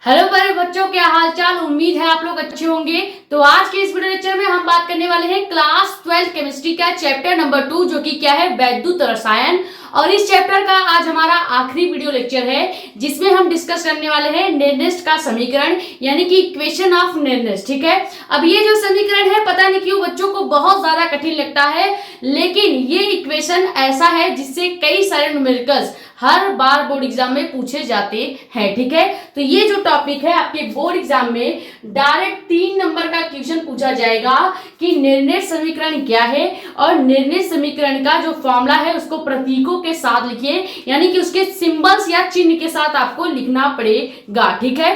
Hello प्यारे बच्चों, क्या हाल चाल। उम्मीद है आप लोग अच्छे होंगे। तो आज के इस वीडियो लेक्चर में हम बात करने वाले हैं क्लास 12 केमिस्ट्री का चैप्टर नंबर 2 जो कि क्या है वैद्युत रसायन। और इस चैप्टर का आज हमारा आखिरी वीडियो लेक्चर है जिसमें हम डिस्कस करने वाले हैं नेरनेस्ट का समीकरण यानी कि इक्वेशन ऑफ नेरनेस्ट। ठीक है, अब ये जो समीकरण है पता नहीं क्यों बच्चों को बहुत ज्यादा कठिन लगता है, लेकिन ये इक्वेशन ऐसा है जिससे कई सारे न्यूमेरिकल्स हर बार बोर्ड एग्जाम में पूछे जाते हैं। ठीक है, तो ये जो टॉपिक है आपके बोर्ड एग्जाम में डायरेक्ट 3 नंबर का क्वेश्चन पूछा जाएगा कि नेरनेस्ट समीकरण क्या है और नेरनेस्ट समीकरण का जो फॉर्मूला है उसको प्रतीकों के साथ लिखिए, यानी कि उसके सिंबल्स या चिन्ह के साथ आपको लिखना पड़ेगा। ठीक है,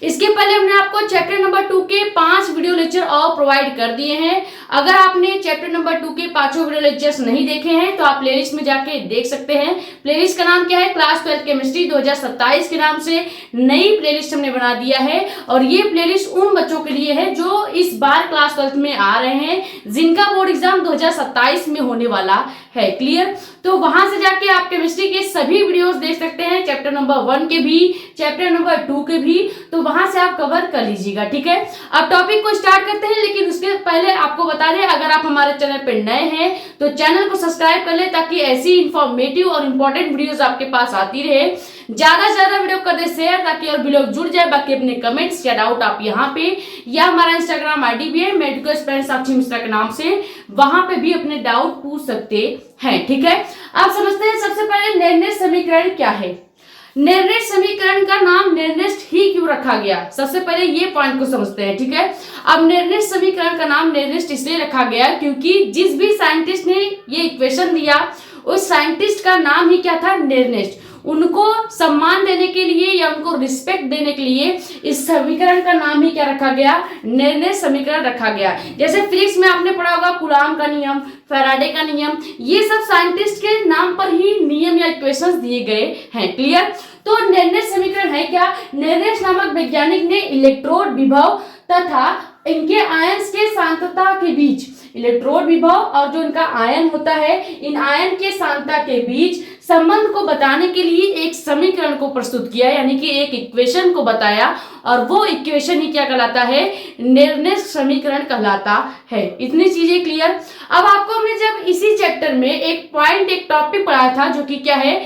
इसके पहले हमने आपको चैप्टर नंबर 2 के 5 वीडियो लेक्चर और प्रोवाइड कर दिए हैं। अगर आपने चैप्टर नंबर 2 के 5 वीडियो लेक्चर्स नहीं देखे हैं तो आप प्लेलिस्ट में जाके देख सकते हैं। प्लेलिस्ट का नाम क्या है, क्लास 12 केमिस्ट्री 2027 के नाम से नई प्लेलिस्ट हमने बना दिया है। और ये प्लेलिस्ट उन बच्चों के लिए है जो इस बार क्लास 12 में आ रहे हैं, जिनका बोर्ड एग्जाम 2027 में होने वाला है। क्लियर, तो वहां से जाके आप केमिस्ट्री के सभी वीडियोस देख सकते हैं, चैप्टर नंबर 1 के भी, चैप्टर नंबर 2 के भी, तो वहां से आप कवर कर लीजिएगा। ठीक है, अब टॉपिक को स्टार्ट करते हैं, लेकिन उसके पहले आपको बता दें अगर आप हमारे चैनल पर नए हैं तो चैनल को सब्सक्राइब कर ले ताकि ऐसी इंफॉर्मेटिव और इंपॉर्टेंट वीडियोस आपके पास आती रहे। ज्यादा से ज्यादा वीडियो कर दे शेयर ताकि और भी लोग जुड़ जाए। बाकी अपने कमेंट्स या डाउट आप यहाँ पे या हमारा इंस्टाग्राम आईडी भी है मेडिकल स्टूडेंट साक्षी मिश्रा के नाम से, वहां पे भी अपने डाउट पूछ सकते हैं। ठीक है, आप समझते हैं सबसे पहले नेरनेस्ट समीकरण क्या है। नेरनेस्ट समीकरण का नाम नेरनेस्ट ही क्यों रखा गया, सबसे पहले ये पॉइंट को समझते हैं। ठीक है, अब नेरनेस्ट समीकरण का नाम नेरनेस्ट इसलिए रखा गया क्योंकि जिस भी साइंटिस्ट ने ये इक्वेशन दिया उस साइंटिस्ट का नाम ही क्या था, नेरनेस्ट। उनको सम्मान देने के लिए या उनको रिस्पेक्ट देने के लिए इस समीकरण का नाम ही क्या रखा गया, नेरनेस्ट समीकरण रखा गया। जैसे फिजिक्स में आपने पढ़ा होगा कूलाम का नियम, फैराडे का नियम, ये सब साइंटिस्ट के नाम पर ही नियम या इक्वेशंस दिए गए हैं। क्लियर, तो नेरनेस्ट समीकरण है क्या, नेरनेस्ट नामक वैज्ञानिक ने इलेक्ट्रोड विभव तथा इनके आयंस के सांद्रता के बीच, इलेक्ट्रोड विभव और जो इनका आयन होता है, इन आयन के सांद्रता के बीच संबंध को बताने के लिए एक समीकरण को प्रस्तुत किया, यानी कि एक इक्वेशन को बताया, और वो इक्वेशन ही क्या कहलाता है, नेरनेस्ट समीकरण कहलाता है। इतनी चीजें क्लियर। अब आपको हमने जब इसी चैप्टर में एक पॉइंट एक टॉपिक पढ़ाया था जो कि क्या है,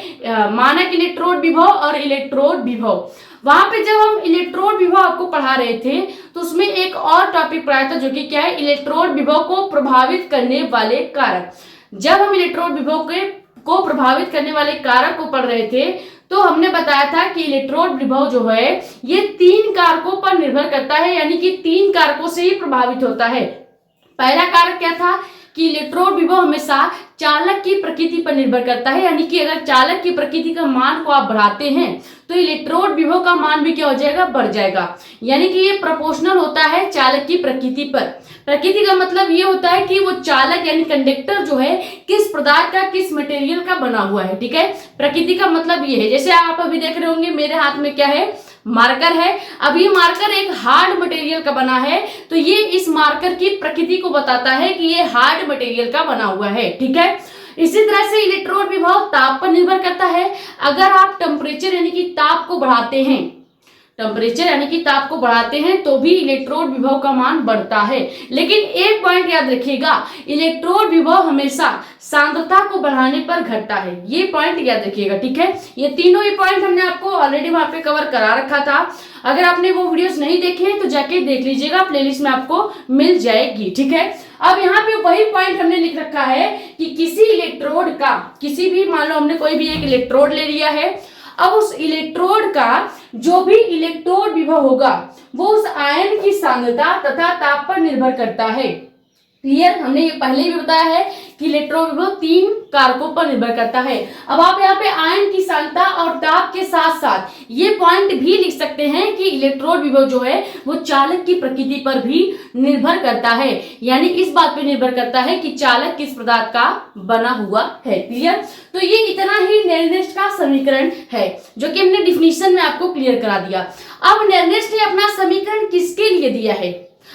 मानक इलेक्ट्रोड विभव और इलेक्ट्रोड विभव, वहां पे जब हम इलेक्ट्रोड विभव आपको पढ़ा रहे थे तो उसमें एक और टॉपिक पढ़ाया था जो कि क्या है, इलेक्ट्रोड विभव को प्रभावित करने वाले कारक। जब हम इलेक्ट्रोड विभव को प्रभावित करने वाले कारक को पढ़ रहे थे तो हमने बताया था कि इलेक्ट्रोड विभव जो है ये 3 कारकों पर निर्भर करता है, यानी कि 3 कारकों से ही प्रभावित होता है। पहला कारक क्या था कि इलेक्ट्रोड विभव हमेशा चालक की प्रकृति पर निर्भर करता है, यानी कि अगर चालक की प्रकृति का मान को आप बढ़ाते हैं तो इलेक्ट्रोड विभव का मान भी क्या हो जाएगा, बढ़ जाएगा। यानी कि ये प्रोपोर्शनल होता है चालक की प्रकृति पर। प्रकृति का मतलब ये होता है कि वो चालक यानी कंडक्टर जो है किस पदार्थ का, किस मटेरियल का बना हुआ है। ठीक है, प्रकृति का मतलब ये है, जैसे आप अभी देख रहे होंगे मेरे हाथ में क्या है, मार्कर है। अब ये मार्कर एक हार्ड मटेरियल का बना है, तो ये इस मार्कर की प्रकृति को बताता है कि ये हार्ड मटेरियल का बना हुआ है। ठीक है, इसी तरह से इलेक्ट्रोड विभव ताप पर निर्भर करता है। अगर आप टेम्परेचर यानी कि ताप को बढ़ाते हैं, टेम्परेचर यानी कि ताप को बढ़ाते हैं तो भी इलेक्ट्रोड विभव का मान बढ़ता है। लेकिन एक पॉइंट याद रखिएगा, इलेक्ट्रोड विभव हमेशा सांद्रता को बढ़ाने पर घटता है, ये पॉइंट याद रखिएगा। ठीक है, ये तीनों ही पॉइंट हमने आपको ऑलरेडी वहां पे कवर करा रखा था। अगर आपने वो वीडियोस नहीं देखे हैं तो जाके देख लीजिएगा, प्लेलिस्ट में आपको मिल जाएगी। ठीक है, अब यहाँ पे वही पॉइंट हमने लिख रखा है कि किसी इलेक्ट्रोड का, किसी भी, मान लो हमने कोई भी एक इलेक्ट्रोड ले लिया है, अब उस इलेक्ट्रोड का जो भी इलेक्ट्रोड विभव होगा वो उस आयन की सांद्रता तथा ताप पर निर्भर करता है। क्लियर, हमने ये पहले ही बताया है कि इलेक्ट्रोड विभव 3 कारकों पर निर्भर करता है। अब आप यहाँ पे आयन की सांद्रता और ताप के साथ साथ ये पॉइंट भी लिख सकते हैं कि इलेक्ट्रोड विभव जो है वो चालक की प्रकृति पर भी निर्भर करता है, यानी इस बात पर निर्भर करता है कि चालक किस पदार्थ का बना हुआ है। क्लियर, तो ये इतना ही नेरनेस्ट का समीकरण है जो कि हमने डिफिनीशन में आपको क्लियर करा दिया। अब नेरनेस्ट ने अपना समीकरण किसके लिए दिया है,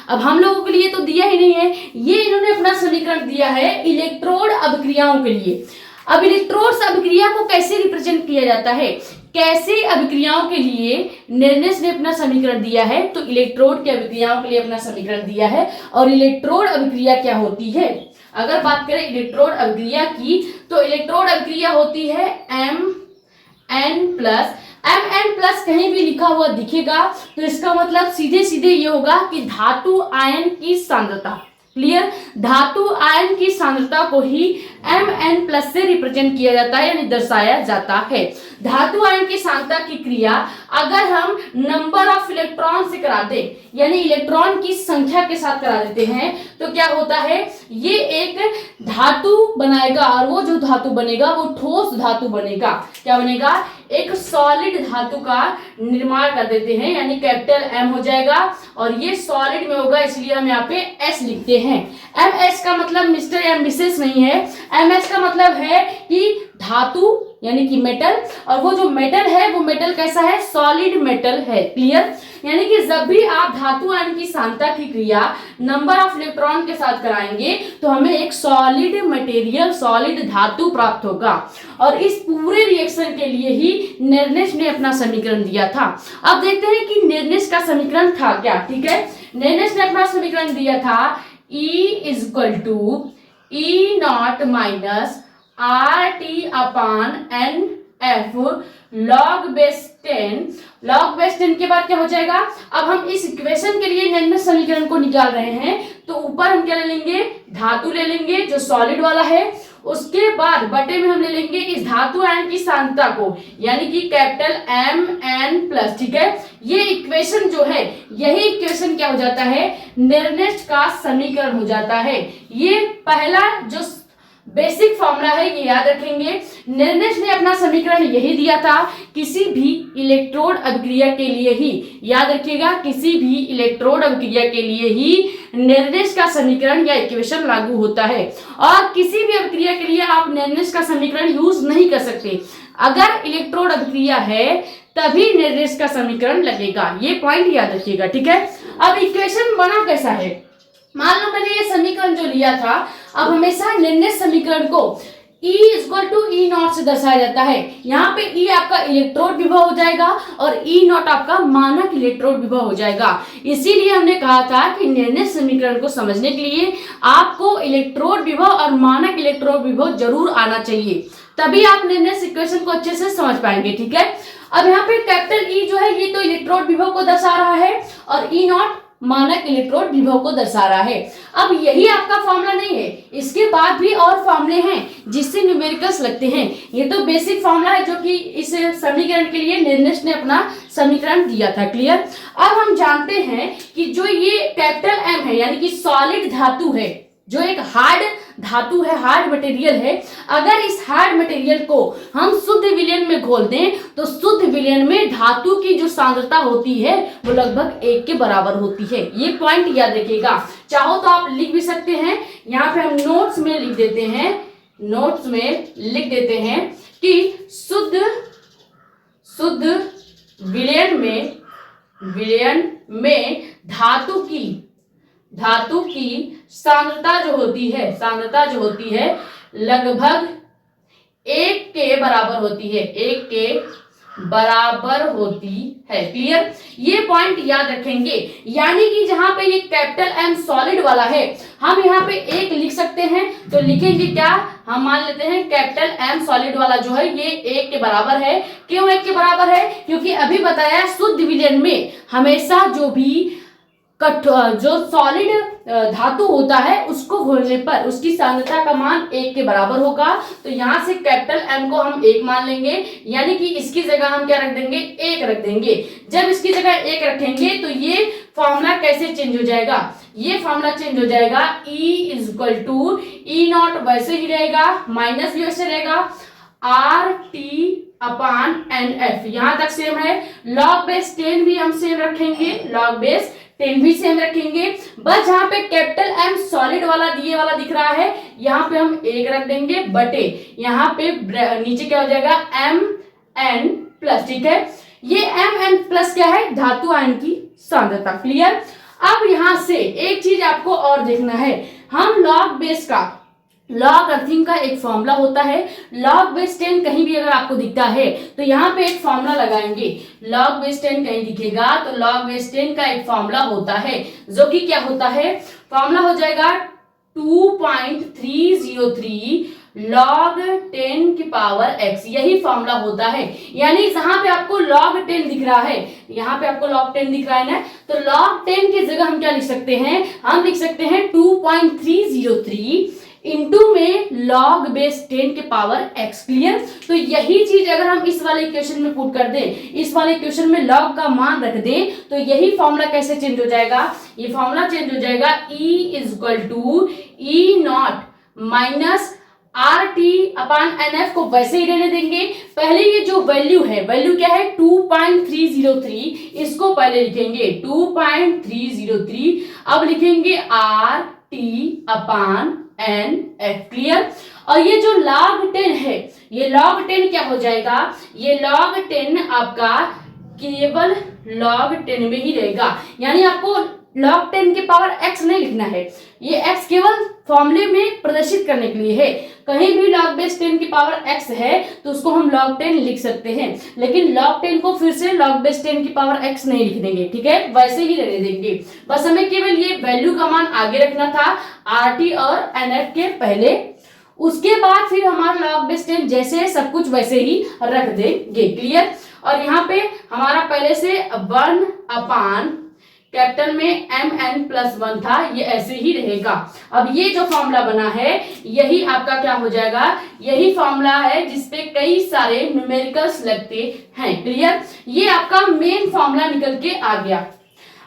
अब हम लोगों के लिए तो दिया ही नहीं है, ये इन्होंने अपना समीकरण दिया है इलेक्ट्रोड अभिक्रियाओं के लिए। अब इलेक्ट्रोड्स अभिक्रिया को कैसे रिप्रेजेंट किया जाता है, कैसे अभिक्रियाओं के लिए निर्णय ने अपना समीकरण दिया है, तो इलेक्ट्रोड की अभिक्रियाओं के लिए अपना समीकरण दिया है। और इलेक्ट्रोड अभिक्रिया क्या होती है, अगर बात करें इलेक्ट्रोड अभिक्रिया की, तो इलेक्ट्रोड अभिक्रिया होती है Mn+ कहीं भी लिखा हुआ दिखेगा तो इसका मतलब सीधे सीधे ये होगा कि धातु आयन की सांद्रता। क्लियर, धातु आयन की सांद्रता को ही Mn+ से रिप्रेजेंट किया जाता है, यानी दर्शाया जाता है। धातु आयन की सांद्रता की क्रिया अगर हम नंबर ऑफ इलेक्ट्रॉन से करा दें, यानी इलेक्ट्रॉन की संख्या के साथ करा देते हैं, तो क्या होता है, ये एक धातु बनाएगा और वो जो धातु बनेगा वो ठोस धातु बनेगा। क्या बनेगा, एक सॉलिड धातु का निर्माण कर देते हैं, यानी कैपिटल M हो जाएगा और ये सॉलिड में होगा, इसलिए हम यहाँ पे S लिखते हैं। MS का मतलब मिस्टर एम विशेष नहीं है, MS का मतलब है कि धातु यानी कि मेटल, और वो जो मेटल है वो मेटल कैसा है, सॉलिड मेटल है। क्लियर, यानी कि जब भी आप धातु आयन की सांद्रता की क्रिया नंबर ऑफ इलेक्ट्रॉन के साथ कराएंगे तो हमें एक सॉलिड मटेरियल, सॉलिड धातु प्राप्त होगा। और इस पूरे रिएक्शन के लिए ही निर्णय ने अपना समीकरण दिया था। अब देखते हैं कि निर्णय का समीकरण था क्या। ठीक है, निर्णय ने अपना समीकरण दिया था E=E0 RT/NF log/10 के बाद क्या हो जाएगा, अब हम इस इक्वेशन के लिए निर्णय समीकरण को निकाल रहे हैं, तो ऊपर हम क्या ले लेंगे, धातु ले लेंगे जो सॉलिड वाला है, उसके बाद बटे में हम ले लेंगे इस धातु आयन की सांद्रता को, यानी कि कैपिटल Mn+। ठीक है, ये इक्वेशन जो है, यही इक्वेशन क्या हो जाता है, निर्णय का समीकरण हो जाता है। ये पहला जो बेसिक फॉर्मूला है ये याद रखेंगे। निर्णय ने अपना समीकरण यही दिया था, किसी भी इलेक्ट्रोड अभिक्रिया के लिए ही, याद रखिएगा, किसी भी इलेक्ट्रोड अभिक्रिया के लिए ही निर्णय का समीकरण या इक्वेशन लागू होता है। और किसी भी अभिक्रिया के लिए आप निर्णय का समीकरण यूज नहीं कर सकते, अगर इलेक्ट्रोड अभिक्रिया है तभी निर्णय का समीकरण लगेगा, ये पॉइंट याद रखिएगा। ठीक है, अब इक्वेशन बना कैसा है, मान लो मैंने ये समीकरण जो लिया था, अब हमेशा निर्णय समीकरण को E=E0 से दर्शाया जाता है। यहाँ पे E आपका इलेक्ट्रोड विभव हो जाएगा और E0 आपका मानक इलेक्ट्रोड विभव हो जाएगा। इसीलिए हमने कहा था कि निर्णय समीकरण को समझने के लिए आपको इलेक्ट्रोड विभव और मानक इलेक्ट्रोड विभव जरूर आना चाहिए, तभी आप निर्णय इक्वेशन को अच्छे से समझ पाएंगे। ठीक है, अब यहाँ पे कैपिटल E जो है ये तो इलेक्ट्रोड विभव को दर्शा रहा है और E0 मानक इलेक्ट्रोड विभव को दर्शा रहा है। अब यही आपका फॉर्मूला नहीं है, इसके बाद भी और फॉर्मूले हैं जिससे न्यूमेरिकल्स लगते हैं। ये तो बेसिक फॉर्मूला है जो कि इस समीकरण के लिए निर्णय ने अपना समीकरण दिया था। क्लियर, अब हम जानते हैं कि जो ये कैपिटल M है, यानी कि सॉलिड धातु है, जो एक हार्ड धातु है, हार्ड मटेरियल है, अगर इस हार्ड मटेरियल को हम शुद्ध विलयन में घोल दें तो शुद्ध विलयन में धातु की जो सांद्रता होती है वो लगभग 1 के बराबर होती है। ये पॉइंट याद रखिएगा, चाहो तो आप लिख भी सकते हैं, यहाँ पे हम नोट्स में लिख देते हैं, नोट्स में लिख देते हैं कि शुद्ध विलयन में धातु की सांद्रता जो होती है लगभग 1 के बराबर होती है, 1 के बराबर होती है। क्लियर, ये पॉइंट याद रखेंगे, यानी कि जहां पे ये कैपिटल M सॉलिड वाला है, हम यहाँ पे 1 लिख सकते हैं, तो लिखेंगे क्या, हम मान लेते हैं कैपिटल M सॉलिड वाला जो है ये 1 के बराबर है। क्यों 1 के बराबर है, क्योंकि अभी बताया शुद्ध विलयन में हमेशा जो सॉलिड धातु होता है उसको घोलने पर उसकी सांद्रता का मान 1 के बराबर होगा। तो यहाँ से कैपिटल M को हम 1 मान लेंगे, यानी कि इसकी जगह हम क्या रख देंगे, 1 रख देंगे। जब इसकी जगह 1 रखेंगे तो ये फॉर्मूला कैसे चेंज हो जाएगा, ये फॉर्मूला चेंज हो जाएगा, E=E0 वैसे ही रहेगा, माइनस भी वैसे रहेगा, RT/NF यहाँ तक सेम है, log/10 भी हम सेम रखेंगे, log/10 भी सेम रखेंगे। बस जहां पे कैपिटल M सॉलिड वाला दिए वाला दिख रहा है, यहाँ पे हम 1 रख देंगे, बटे यहाँ पे नीचे क्या हो जाएगा, Mn+। ठीक है, ये Mn+ क्या है, धातु आयन की सांद्रता। क्लियर, अब यहां से एक चीज आपको और देखना है, हम log बेस का लॉग अर्थिंग का एक फॉर्मूला होता है। लॉग बेस 10 कहीं भी अगर आपको दिखता है तो यहाँ पे एक फॉर्मूला लगाएंगे। लॉग बेस 10 कहीं दिखेगा तो लॉग बेस 10 का एक फॉर्मूला होता है, जो कि क्या होता है, फॉर्मूला हो जाएगा 2.303 log 10 की पावर x, यही फॉर्मूला होता है। यानी जहां पे आपको log 10 दिख रहा है, यहाँ पे आपको log 10 दिख रहा है ना, तो log 10 की जगह हम क्या लिख सकते हैं, हम लिख सकते हैं 2.303 इंटू में log बेस 10 के पावर x। क्लियर। तो यही चीज अगर हम इस वाले इक्वेशन में पुट कर दें, इस वाले इक्वेशन में log का मान रख दें, तो यही फॉर्मूला कैसे चेंज हो जाएगा, ये फॉर्मूला चेंज हो जाएगा E equal to E naught minus R T upon N F को वैसे ही रहने देंगे। पहले ये जो वैल्यू है, वैल्यू क्या है 2.303, इसको पहले लिखेंगे 2.303, अब लिखेंगे are T upon N F. Clear. और ये जो log 10 है, ये log 10 क्या हो जाएगा, ये log 10 आपका केवल log 10 में ही रहेगा। यानी आपको log 10 के पावर x नहीं लिखना है, ये x केवल फॉर्मूले में प्रदर्शित करने के लिए है। कहीं भी log बेस 10 की पावर x है तो उसको हम log 10 लिख सकते हैं, लेकिन log 10 को फिर से log बेस 10 की पावर x नहीं लिख देंगे, ठीक है, वैसे ही रहने देंगे। बस हमें केवल ये वैल्यू का मान आगे रखना था rt और nf के पहले, उसके बाद फिर हमारा log बेस 10 जैसे सब कुछ वैसे ही रख देंगे। क्लियर। और यहाँ पे हमारा पहले से 1 अपान कैपिटल में mn+1 था, ये ऐसे ही रहेगा। अब ये जो फॉर्मूला बना है यही आपका क्या हो जाएगा, यही फॉर्मूला है जिसपे कई सारे न्यूमेरिकल्स लगते हैं। क्लियर। ये आपका मेन फॉर्मूला निकल के आ गया।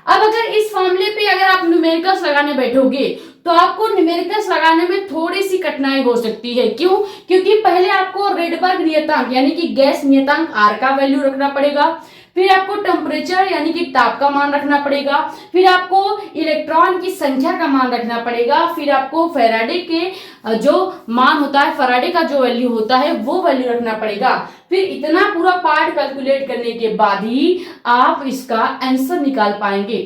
अब अगर इस फॉर्मूले पे अगर आप न्यूमेरिकल्स लगाने बैठोगे तो आपको न्यूमेरिकल्स लगाने में थोड़ी सी कठिनाई हो सकती है। क्यों? क्योंकि पहले आपको रेडबर्ग नियतांक यानी कि गैस नियतांक R का वैल्यू रखना पड़ेगा, फिर आपको टेम्परेचर यानी कि ताप का मान रखना पड़ेगा, फिर आपको इलेक्ट्रॉन की संख्या का मान रखना पड़ेगा, फिर आपको फैराडे के जो मान होता है, फैराडे का जो वैल्यू होता है वो वैल्यू रखना पड़ेगा। फिर इतना पूरा पार्ट कैलकुलेट करने के बाद ही आप इसका आंसर निकाल पाएंगे।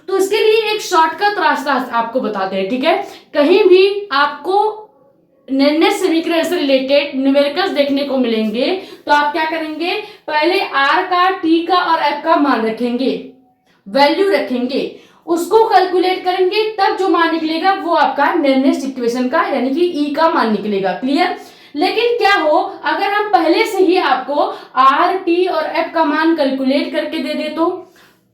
तो इसके लिए एक शॉर्टकट रास्ता आपको बताते हैं, ठीक है। कहीं भी आपको निर्णय समीकरण से रिलेटेड न्यूमेरिकल्स देखने को मिलेंगे तो आप क्या करेंगे, पहले R का, T का और F का मान रखेंगे, वैल्यू रखेंगे, उसको कैलकुलेट करेंगे, तब जो मान निकलेगा वो आपका निर्णय इक्वेशन का यानी कि E का मान निकलेगा। क्लियर। लेकिन क्या हो अगर हम पहले से ही आपको R, T और F का मान कैलकुलेट करके दे दे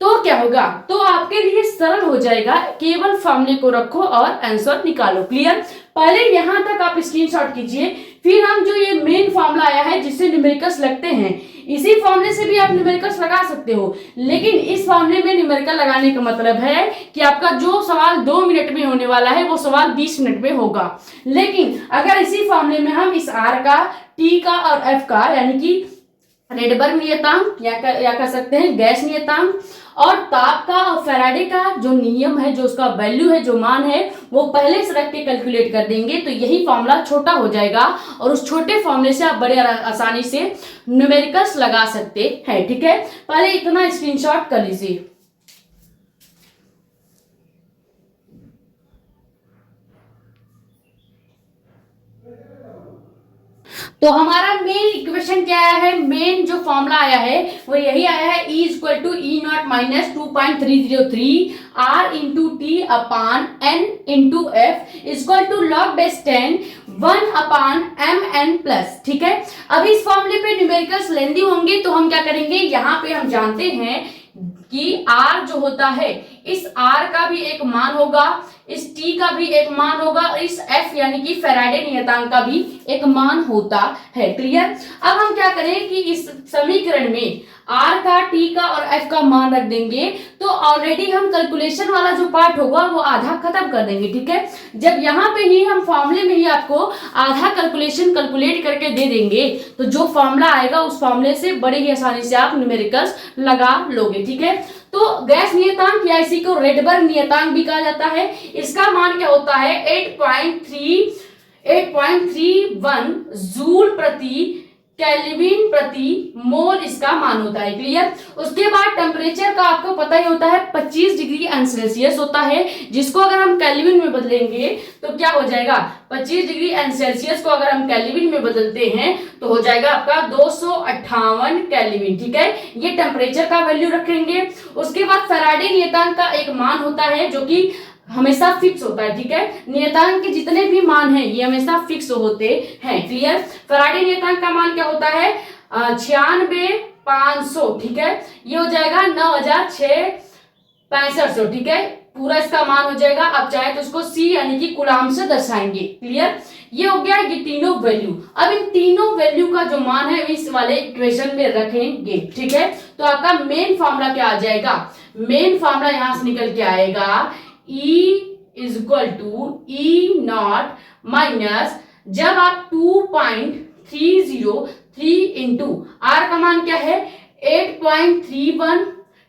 तो क्या होगा, तो आपके लिए सरल हो जाएगा, केवल फॉर्मूले को रखो और आंसर निकालो। क्लियर। पहले यहां तक आप स्क्रीनशॉट कीजिए, फिर हम जो ये मेन फॉर्मूला आया है जिससे न्यूमेरिकल्स लगते हैं, इसी फॉर्मूले से भी आप न्यूमेरिकल्स लगा सकते हो, लेकिन इस फॉर्मूले में न्यूमेरिकल लगाने का मतलब है कि आपका जो सवाल 2 मिनट में होने वाला है वो सवाल 20 मिनट में होगा। लेकिन अगर इसी फॉर्मूले में हम इस R का, T का और F का यानी कि रेडबर्ग नियतांक या कह सकते हैं गैस नियतांक और ताप का और फैराडे का जो नियम है, जो उसका वैल्यू है, जो मान है, वो पहले से रख के कैलकुलेट कर देंगे तो यही फॉर्मूला छोटा हो जाएगा और उस छोटे फॉर्मूले से आप बड़े आसानी से न्यूमेरिकल्स लगा सकते हैं। ठीक है, पहले इतना स्क्रीनशॉट कर लीजिए। तो हमारा मेन इक्वेशन क्या आया है, मेन जो फॉर्मूला आया है वो यही आया है, E equal to E naught minus 2.303 R into T upon N into F equal to log base 10 1 upon MN plus. ठीक है, अब इस फॉर्मूले पे न्यूमेरिकल्स लेंदी होंगे तो हम क्या करेंगे, यहाँ पे हम जानते हैं कि R जो होता है, इस R का भी एक मान होगा, इस T का भी एक मान होगा और इस F यानी कि फैराडे नियतांक का भी एक मान होता है। क्लियर। अब हम क्या करें कि इस समीकरण में R का, T का और F का मान रख देंगे तो ऑलरेडी हम कैलकुलेशन वाला जो पार्ट होगा वो आधा खत्म कर देंगे। ठीक है, जब यहाँ पे ही हम फॉर्मूले में ही आपको आधा कैलकुलेशन कैलकुलेट करके दे देंगे तो जो फॉर्मूला आएगा उस फॉर्मूले से बड़े ही आसानी से आप न्यूमेरिकल्स लगा लोगे। ठीक है, तो गैस नियतांक या इसी को रेडबर्ग नियतांक भी कहा जाता है, इसका मान क्या होता है 8.31 जूल प्रति केल्विन प्रति मोल इसका मान होता है। क्लियर। उसके बाद टेम्परेचर का आपको पता ही होता है 25 डिग्री सेल्सियस होता है, जिसको अगर हम केल्विन में बदलेंगे तो क्या हो जाएगा, 25 डिग्री सेल्सियस को अगर हम केल्विन में बदलते हैं तो हो जाएगा आपका 258 केल्विन। ठीक है, ये टेम्परेचर का वैल्यू रखेंगे। उसके बाद फैराडे नियतांक का एक मान होता है जो कि हमेशा फिक्स होता है। ठीक है, नियतांक के जितने भी मान हैं ये हमेशा फिक्स होते हैं। क्लियर। फैराडे नियतांक का मान क्या होता है, 96,500। ठीक है, ये हो जाएगा 9,665। ठीक है, पूरा इसका मान हो जाएगा। अब चाहे तो उसको सी यानी कि कूलाम से दर्शाएंगे। क्लियर। ये हो गया ये तीनों वैल्यू। अब इन तीनों वैल्यू का जो मान है इस वाले इक्वेशन में रखेंगे। ठीक है, तो आपका मेन फॉर्मूला क्या आ जाएगा, मेन फॉर्मूला यहां से निकल के आएगा E is equal to E naught minus, जब आप 2.303 इंटू आर का मान क्या है 8.31।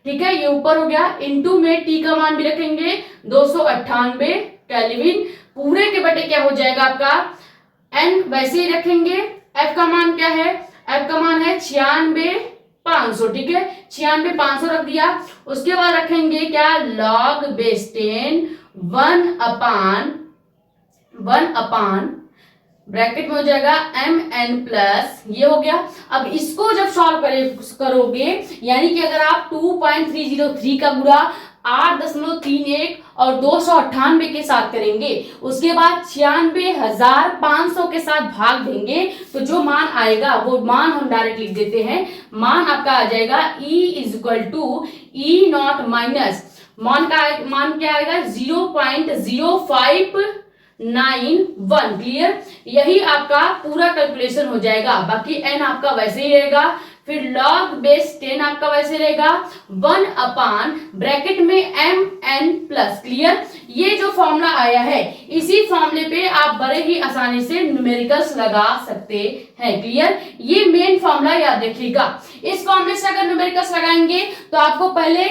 ठीक है, ये ऊपर हो गया, इंटू में टी का मान भी रखेंगे 298 केल्विन, पूरे के बटे क्या हो जाएगा आपका एन वैसे ही रखेंगे। एफ का मान क्या है, एफ का मान है 96,500। ठीक है, 96,500 रख दिया। उसके बाद रखेंगे क्या, log बेस 10 1 अपान ब्रैकेट में हो जाएगा mn प्लस, ये हो गया। अब इसको जब सॉल्व करोगे यानी कि अगर आप 2.303 का गुणा 8.31 और 298 के साथ करेंगे, उसके बाद 96,500 के साथ भाग देंगे, तो जो मान आएगा वो मान हम डायरेक्ट लिख देते हैं। मान आपका आ जाएगा E is equal to E naught minus, मान क्या आएगा 0.0591। क्लियर। यही आपका पूरा कैलकुलेशन हो जाएगा। बाकी n आपका वैसे ही रहेगा, फिर log बेस 10 आपका वैसे रहेगा 1 अपान ब्रैकेट में mn प्लस। क्लियर। ये जो फॉर्मूला आया है इसी फॉर्मूले पे आप बड़े ही आसानी से न्यूमेरिकल्स लगा सकते हैं। क्लियर। ये मेन फॉर्मूला याद रखिएगा। इस फॉर्मूले से अगर न्यूमेरिकल्स लगाएंगे तो आपको पहले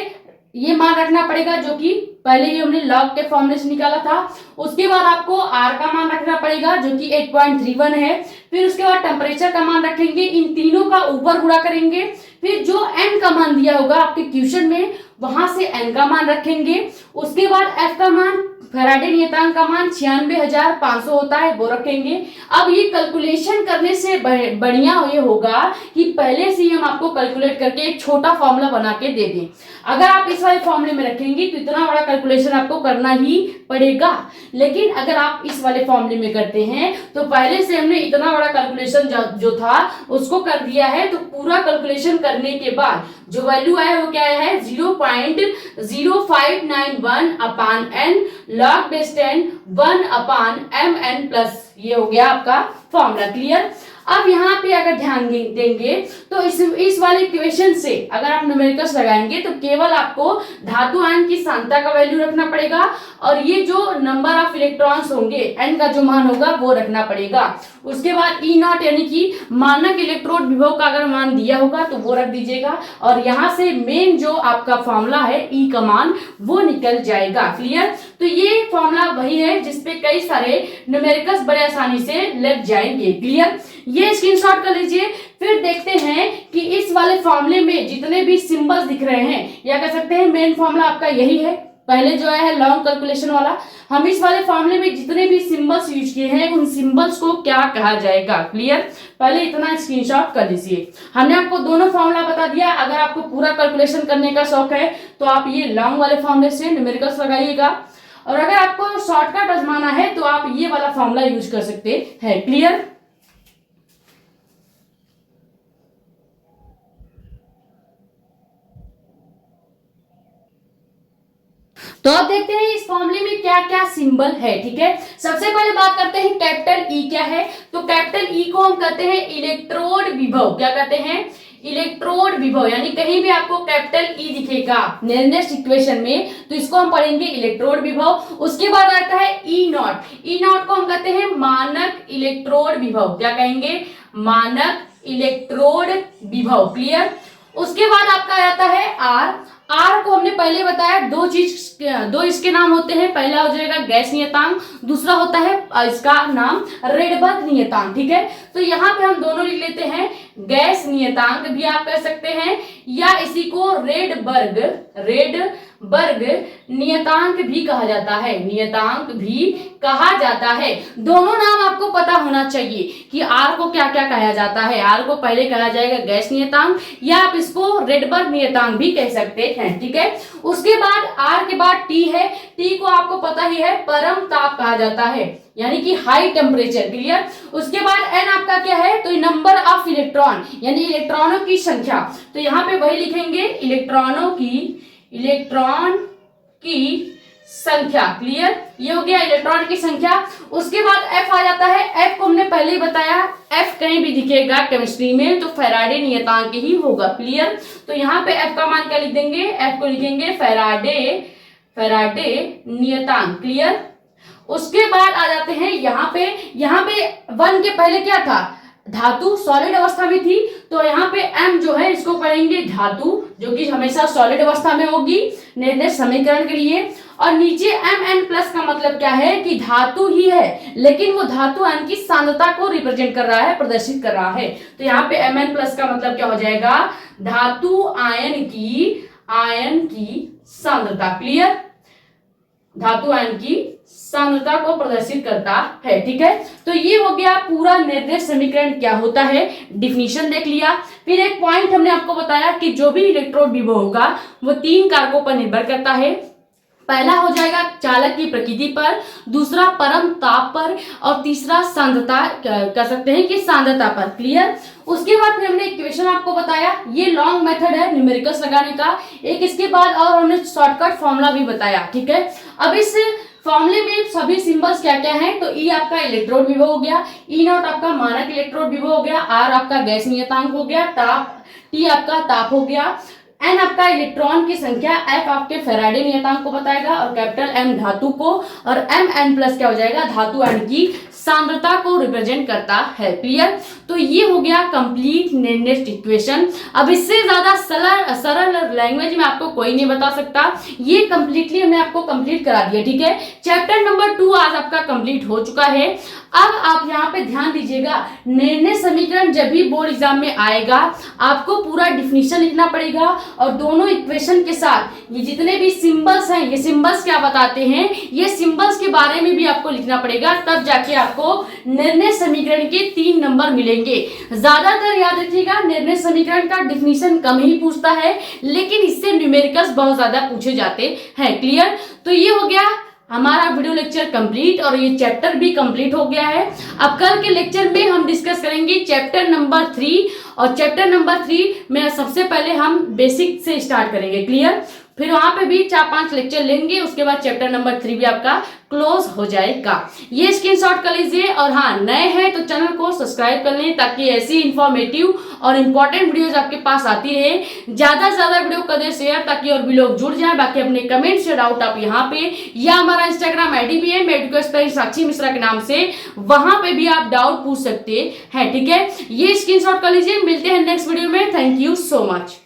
ये मान रखना पड़ेगा जो कि पहले ही हमने लॉग के फॉर्मूले से निकाला था। उसके बाद आपको आर का मान रखना पड़ेगा जो कि 8.31 है। फिर उसके बाद टेम्परेचर का मान रखेंगे, इन तीनों का ऊपर गुणा करेंगे, फिर जो एन का मान दिया होगा आपके क्वेश्चन में वहां से एन का मान रखेंगे। उसके बाद एफ का मान, फैराडे नियतांक का मान 96,500 होता है, वो रखेंगे। अब ये कैलकुलेशन करने से बढ़िया ये होगा कि पहले से ही हम आपको कैलकुलेट करके एक छोटा फॉर्मूला बना के दे दें। अगर आप इस वाले फॉर्मूले में रखेंगे तो इतना बड़ा कैलकुलेशन आपको करना ही पड़ेगा, लेकिन अगर आप इस वाले फॉर्मूले में करते हैं तो पहले से हमने इतना बड़ा कैलकुलेशन जो था उसको कर दिया है, तो पूरा कैलकुलेशन करने के बाद जो वैल्यू आया वो क्या है 0.0591 अपान N log base 10 1 upon mn plus, ये हो गया आपका फॉर्मूला। क्लियर। अब यहाँ पे अगर ध्यान देंगे तो इस वाले इक्वेशन से अगर आप न्यूमेरिकल्स लगाएंगे तो केवल आपको धातु आयन की सांद्रता का वैल्यू रखना पड़ेगा और ये जो नंबर ऑफ इलेक्ट्रॉन्स होंगे एन का जो मान होगा वो रखना पड़ेगा। उसके बाद ई नॉट यानी कि मानक इलेक्ट्रोड विभव का अगर मान दिया होगा तो वो रख दीजिएगा और यहाँ से मेन जो आपका फॉर्मूला है ई का मान वो निकल जाएगा। क्लियर। तो ये फॉर्मूला वही है जिसपे कई सारे न्यूमेरिकल्स बड़े आसानी से लग जाएंगे। क्लियर। ये स्क्रीनशॉट कर लीजिए। फिर देखते हैं कि इस वाले फॉर्मूले में जितने भी सिंबल्स दिख रहे हैं या कह सकते हैं मेन फॉर्मूला आपका यही है, पहले जो है लॉन्ग कैलकुलेशन वाला, हम इस वाले फॉर्मूले में जितने भी सिंबल्स यूज किए हैं उन सिंबल्स को क्या कहा जाएगा। क्लियर। पहले इतना स्क्रीनशॉट कर लीजिए। हमने आपको दोनों फॉर्मूला बता दिया। अगर आपको पूरा कैलकुलेशन करने का शौक है तो आप ये लॉन्ग वाले फॉर्मूले से न्यूमेरिकल्स लगाइएगा और अगर आपको शॉर्टकट आजमाना है तो आप ये वाला फॉर्मूला यूज कर सकते हैं। क्लियर। तो अब देखते हैं इस फॉर्मूले में क्या क्या सिंबल है। ठीक है, सबसे पहले बात करते हैं कैपिटल ई क्या है। तो कैपिटल ई को हम कहते हैं इलेक्ट्रोड विभव। क्या कहते हैं, इलेक्ट्रोड विभव। यानी कहीं भी आपको कैपिटल ई दिखेगा नेक्स्ट इक्वेशन में तो इसको हम पढ़ेंगे इलेक्ट्रोड विभव। उसके बाद आता है ई नॉट। ई नॉट को हम कहते हैं मानक इलेक्ट्रोड विभव। क्या कहेंगे, मानक इलेक्ट्रोड विभव। क्लियर। उसके बाद आपका आता है आर। आर को हमने पहले बताया दो इसके नाम होते हैं। पहला हो जाएगा गैस नियतांक, दूसरा होता है इसका नाम रेडबर्ग नियतांक। ठीक है, तो यहाँ पे हम दोनों लिख लेते हैं, गैस नियतांक भी आप कह सकते हैं या इसी को रेडबर्ग नियतांक भी कहा जाता है, नियतांक भी कहा जाता है। दोनों नाम आपको पता होना चाहिए कि आर को क्या क्या कहा जाता है। आर को पहले कहा जाएगा गैस नियतांक या आप इसको रेडबर्ग नियतांक भी कह सकते हैं। ठीक है, उसके बाद आर के बाद टी है। टी को आपको पता ही है परम ताप कहा जाता है, यानी कि हाई टेम्परेचर। क्लियर। उसके बाद एन आपका क्या है, तो नंबर ऑफ इलेक्ट्रॉन यानी इलेक्ट्रॉनों की संख्या। तो यहाँ पे वही लिखेंगे, इलेक्ट्रॉन की संख्या। क्लियर, ये हो गया इलेक्ट्रॉन की संख्या। उसके बाद एफ आ जाता है। एफ को हमने पहले ही बताया, एफ कहीं भी दिखेगा केमिस्ट्री में तो फैराडे नियतांक ही होगा। क्लियर, तो यहाँ पे एफ का मान क्या लिख देंगे, एफ को लिखेंगे फैराडे नियतांक। क्लियर। उसके बाद आ जाते हैं यहाँ पे वन के पहले क्या था, धातु सॉलिड अवस्था में थी, तो यहाँ पे एम जो है इसको पढ़ेंगे धातु, जो कि हमेशा सॉलिड अवस्था में होगी निर्देश समीकरण के लिए। और नीचे एम एन प्लस का मतलब क्या है कि धातु ही है, लेकिन वो धातु एन की सांद्रता को रिप्रेजेंट कर रहा है, प्रदर्शित कर रहा है। तो यहाँ पे एम एन प्लस का मतलब क्या हो जाएगा, धातु आयन की सांद्रता। क्लियर, धातु आयन की सांद्रता को प्रदर्शित करता है। ठीक है, तो ये हो गया पूरा निर्देश समीकरण क्या होता है, डिफिनीशन देख लिया। फिर एक पॉइंट हमने आपको बताया कि जो भी इलेक्ट्रोड विभव होगा वो 3 कारकों पर निर्भर करता है। पहला हो जाएगा चालक की प्रकृति पर, दूसरा परम ताप पर और तीसरा सांद्रता कह सकते हैं कि सांद्रता पर। क्लियर। उसके बाद फिर हमने इक्वेशन आपको बताया, ये लॉन्ग मेथड है न्यूमेरिकल्स लगाने का। एक इसके बाद और हमने शॉर्टकट फॉर्मूला भी बताया। ठीक है, अब इस फॉर्मूले में सभी सिंबल्स क्या क्या हैं, तो ई आपका इलेक्ट्रोड विभव हो गया, ई नॉट आपका मानक इलेक्ट्रोड विभव हो गया, आर आपका गैस नियतांक हो गया, टी आपका ताप हो गया, एन आपका इलेक्ट्रॉन की संख्या, एफ आपके फैराडे नियतांक को बताएगा और कैपिटल एम धातु को, और एम एन प्लस क्या हो जाएगा, धातु एन की सांद्रता को रिप्रेजेंट करता है। क्लियर। तो ये हो गया कंप्लीट निर्देश इक्वेशन। अब इससे ज्यादा सरल लैंग्वेज में आपको कोई नहीं बता सकता, ये कंप्लीटली हमने आपको कंप्लीट करा दिया। ठीक है, चैप्टर नंबर 2 आज आपका कंप्लीट हो चुका है। अब आप यहाँ पे ध्यान दीजिएगा, निर्णय समीकरण जब भी बोर्ड एग्जाम में आएगा आपको पूरा डिफिनीशन लिखना पड़ेगा और दोनों इक्वेशन के साथ ये जितने भी सिंबल्स हैं, ये सिंबल्स क्या बताते हैं, ये सिंबल्स के बारे में भी आपको लिखना पड़ेगा, तब जाके आपको निर्णय समीकरण के 3 नंबर मिलेंगे। ज्यादातर याद रखिएगा निर्णय समीकरण का डिफिनीशन कम ही पूछता है, लेकिन इससे न्यूमेरिकल्स बहुत ज्यादा पूछे जाते हैं। क्लियर। तो ये हो गया हमारा वीडियो लेक्चर कंप्लीट और ये चैप्टर भी कंप्लीट हो गया है। अब कल के लेक्चर में हम डिस्कस करेंगे चैप्टर नंबर 3 और चैप्टर नंबर 3 में सबसे पहले हम बेसिक से स्टार्ट करेंगे। क्लियर। फिर वहां पे भी 4-5 लेक्चर लेंगे, उसके बाद चैप्टर नंबर 3 भी आपका क्लोज हो जाएगा। ये स्क्रीनशॉट कर लीजिए और हाँ, नए हैं तो चैनल को सब्सक्राइब कर लें ताकि ऐसी इंफॉर्मेटिव और इंपॉर्टेंट वीडियोज आपके पास आती रहे। ज्यादा से ज्यादा वीडियो कर दे शेयर ताकि और भी लोग जुड़ जाएं। बाकी अपने कमेंट्स या डाउट आप यहाँ पे या हमारा इंस्टाग्राम आईडी भी है मेडिको साक्षी मिश्रा के नाम से, वहां पे भी आप डाउट पूछ सकते हैं। ठीक है, ये स्क्रीनशॉट कर लीजिए। मिलते हैं नेक्स्ट वीडियो में। Thank you so much.